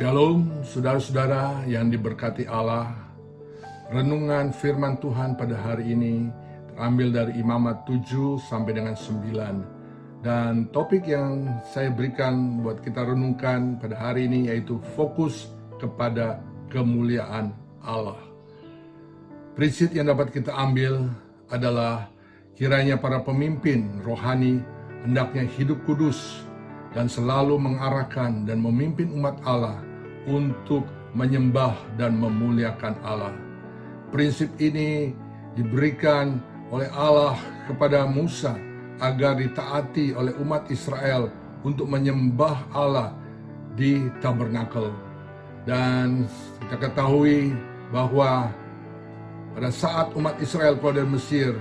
Shalom saudara-saudara yang diberkati Allah. Renungan firman Tuhan pada hari ini terambil dari Imamat 7 sampai dengan 9. Dan topik yang saya berikan buat kita renungkan pada hari ini yaitu fokus kepada kemuliaan Allah. Prinsip yang dapat kita ambil adalah kiranya para pemimpin rohani hendaknya hidup kudus dan selalu mengarahkan dan memimpin umat Allah untuk menyembah dan memuliakan Allah. Prinsip ini diberikan oleh Allah kepada Musa agar ditaati oleh umat Israel untuk menyembah Allah di tabernakel. Dan kita ketahui bahwa pada saat umat Israel keluar dari Mesir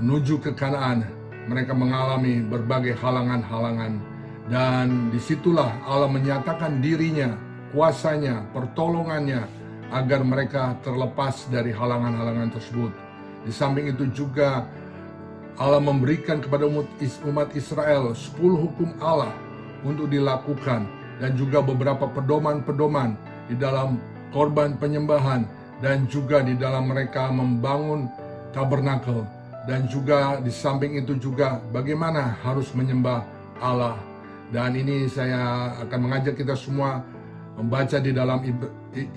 menuju ke Kanaan, mereka mengalami berbagai halangan-halangan. Dan disitulah Allah menyatakan dirinya, kuasanya, pertolongannya, agar mereka terlepas dari halangan-halangan tersebut. Di samping itu juga Allah memberikan kepada umat Israel 10 hukum Allah untuk dilakukan. Dan juga beberapa pedoman-pedoman di dalam korban penyembahan. Dan juga di dalam mereka membangun tabernakel. Dan juga di samping itu juga bagaimana harus menyembah Allah. Dan ini saya akan mengajak kita semua membaca di dalam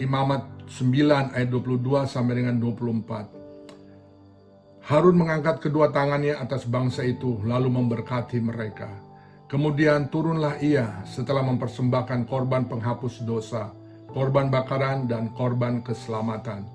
Imamat 9 ayat 22 sampai dengan 24. Harun mengangkat kedua tangannya atas bangsa itu lalu memberkati mereka. Kemudian turunlah ia setelah mempersembahkan korban penghapus dosa, korban bakaran dan korban keselamatan.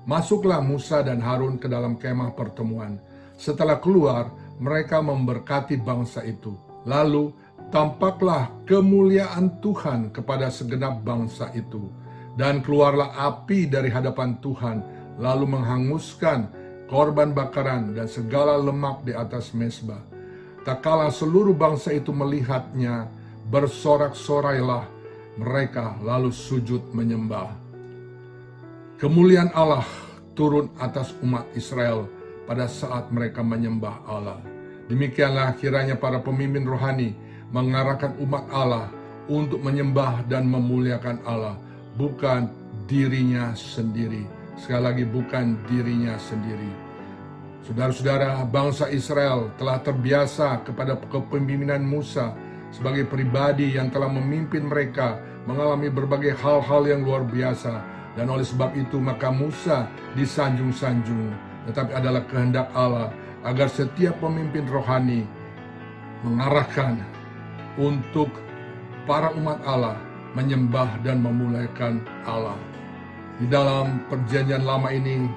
Masuklah Musa dan Harun ke dalam kemah pertemuan. Setelah keluar, mereka memberkati bangsa itu. Lalu tampaklah kemuliaan Tuhan kepada segenap bangsa itu. Dan keluarlah api dari hadapan Tuhan, lalu menghanguskan korban bakaran dan segala lemak di atas mezbah. Tak kala seluruh bangsa itu melihatnya, bersorak-sorailah mereka lalu sujud menyembah. Kemuliaan Allah turun atas umat Israel pada saat mereka menyembah Allah. Demikianlah kiranya para pemimpin rohani mengarahkan umat Allah untuk menyembah dan memuliakan Allah, bukan dirinya sendiri. Sekali lagi, bukan dirinya sendiri. Saudara-saudara, bangsa Israel telah terbiasa kepada kepemimpinan Musa sebagai pribadi yang telah memimpin mereka mengalami berbagai hal-hal yang luar biasa. Dan oleh sebab itu maka Musa disanjung-sanjung. Tetapi adalah kehendak Allah agar setiap pemimpin rohani mengarahkan untuk para umat Allah menyembah dan memuliakan Allah. Di dalam perjanjian lama ini,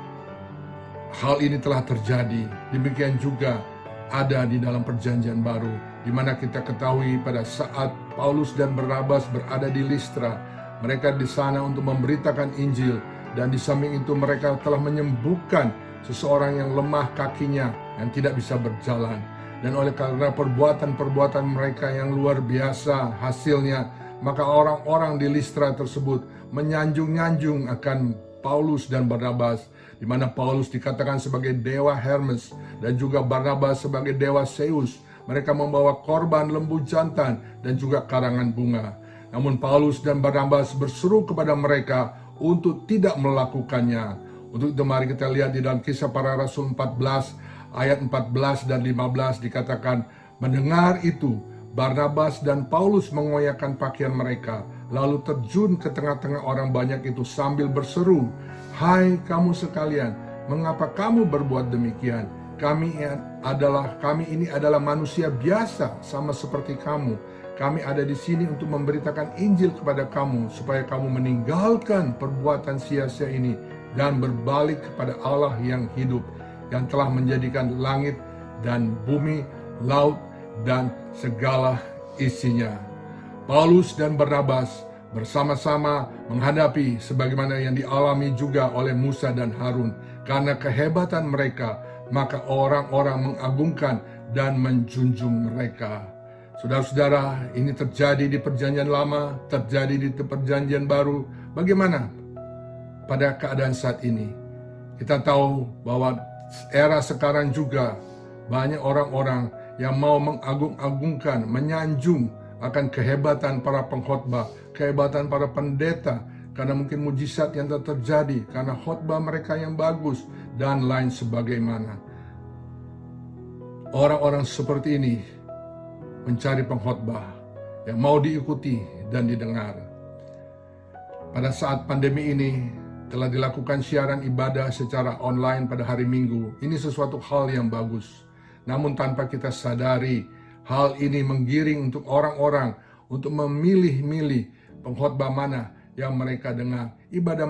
hal ini telah terjadi. Demikian juga ada di dalam perjanjian baru, di mana kita ketahui pada saat Paulus dan Barnabas berada di Listra, mereka di sana untuk memberitakan Injil. Dan di samping itu mereka telah menyembuhkan seseorang yang lemah kakinya, yang tidak bisa berjalan. Dan oleh karena perbuatan-perbuatan mereka yang luar biasa hasilnya, maka orang-orang di Listra tersebut menyanjung-nyanjung akan Paulus dan Barnabas, di mana Paulus dikatakan sebagai dewa Hermes dan juga Barnabas sebagai dewa Zeus. Mereka membawa korban lembu jantan dan juga karangan bunga. Namun Paulus dan Barnabas berseru kepada mereka untuk tidak melakukannya. Untuk itu mari kita lihat di dalam Kisah Para Rasul 14 ayat 14 dan 15 dikatakan, mendengar itu Barnabas dan Paulus mengoyakkan pakaian mereka, lalu terjun ke tengah-tengah orang banyak itu sambil berseru, hai kamu sekalian, mengapa kamu berbuat demikian? Kami ini adalah manusia biasa sama seperti kamu. Kami ada di sini untuk memberitakan Injil kepada kamu supaya kamu meninggalkan perbuatan sia-sia ini dan berbalik kepada Allah yang hidup, yang telah menjadikan langit dan bumi, laut, dan segala isinya. Paulus dan Barnabas bersama-sama menghadapi sebagaimana yang dialami juga oleh Musa dan Harun. Karena kehebatan mereka, maka orang-orang mengagungkan dan menjunjung mereka. Saudara-saudara, ini terjadi di perjanjian lama, terjadi di perjanjian baru. Bagaimana pada keadaan saat ini? Kita tahu bahwa era sekarang juga banyak orang-orang yang mau mengagung-agungkan, menyanjung akan kehebatan para pengkhotbah, kehebatan para pendeta, karena mungkin mujizat yang terjadi, karena khotbah mereka yang bagus, dan lain sebagaimana. Orang-orang seperti ini mencari pengkhotbah yang mau diikuti dan didengar. Pada saat pandemi ini, telah dilakukan siaran ibadah secara online pada hari Minggu. Ini sesuatu hal yang bagus. Namun tanpa kita sadari, hal ini menggiring untuk orang-orang untuk memilih-milih pengkhotbah mana yang mereka dengar, ibadah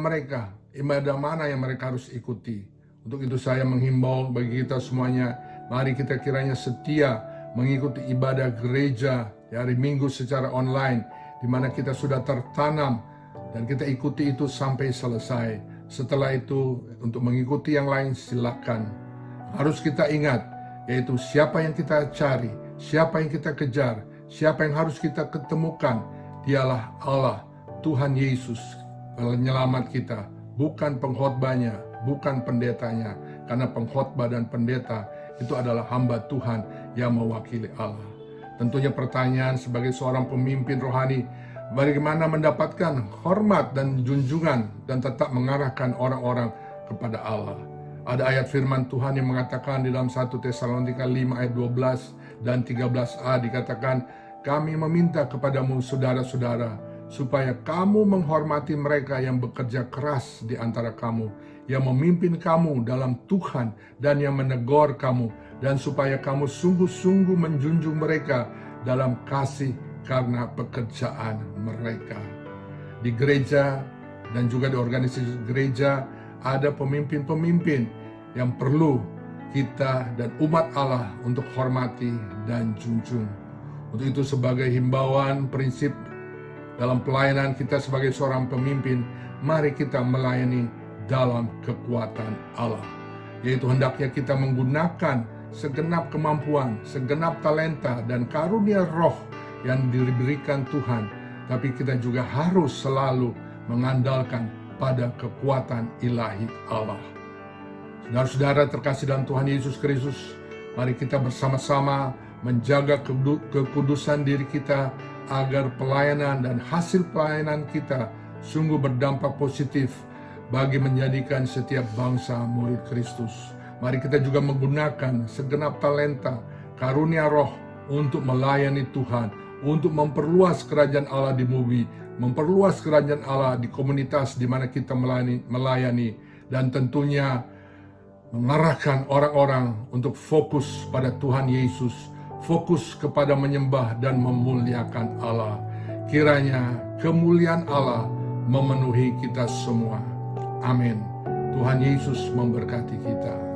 mana yang mereka harus ikuti. Untuk itu saya menghimbau bagi kita semuanya, mari kita kiranya setia mengikuti ibadah gereja di hari Minggu secara online, di mana kita sudah tertanam dan kita ikuti itu sampai selesai. Setelah itu untuk mengikuti yang lain silakan. Harus kita ingat, yaitu siapa yang kita cari, siapa yang kita kejar, siapa yang harus kita ketemukan, dialah Allah, Tuhan Yesus, penyelamat kita, bukan pengkhotbahnya, bukan pendetanya. Karena pengkhotbah dan pendeta itu adalah hamba Tuhan yang mewakili Allah. Tentunya pertanyaan sebagai seorang pemimpin rohani, bagaimana mendapatkan hormat dan junjungan dan tetap mengarahkan orang-orang kepada Allah. Ada ayat firman Tuhan yang mengatakan di dalam 1 Tesalonika 5 ayat 12 dan 13a dikatakan, kami meminta kepadamu saudara-saudara, supaya kamu menghormati mereka yang bekerja keras di antara kamu, yang memimpin kamu dalam Tuhan dan yang menegur kamu, dan supaya kamu sungguh-sungguh menjunjung mereka dalam kasih karena pekerjaan mereka. Di gereja dan juga di organisasi gereja ada pemimpin-pemimpin yang perlu kita dan umat Allah untuk hormati dan junjung. Untuk itu sebagai himbauan prinsip dalam pelayanan kita sebagai seorang pemimpin, mari kita melayani dalam kekuatan Allah. Yaitu hendaknya kita menggunakan segenap kemampuan, segenap talenta dan karunia roh yang diberikan Tuhan. Tapi kita juga harus selalu mengandalkan pada kekuatan ilahi Allah. Saudara-saudara terkasih dalam Tuhan Yesus Kristus, mari kita bersama-sama menjaga kekudusan diri kita agar pelayanan dan hasil pelayanan kita sungguh berdampak positif bagi menjadikan setiap bangsa murid Kristus. Mari kita juga menggunakan segenap talenta, karunia roh untuk melayani Tuhan, untuk memperluas kerajaan Allah di bumi, memperluas kerajaan Allah di komunitas di mana kita melayani, dan tentunya mengarahkan orang-orang untuk fokus pada Tuhan Yesus, fokus kepada menyembah dan memuliakan Allah. Kiranya kemuliaan Allah memenuhi kita semua. Amin. Tuhan Yesus memberkati kita.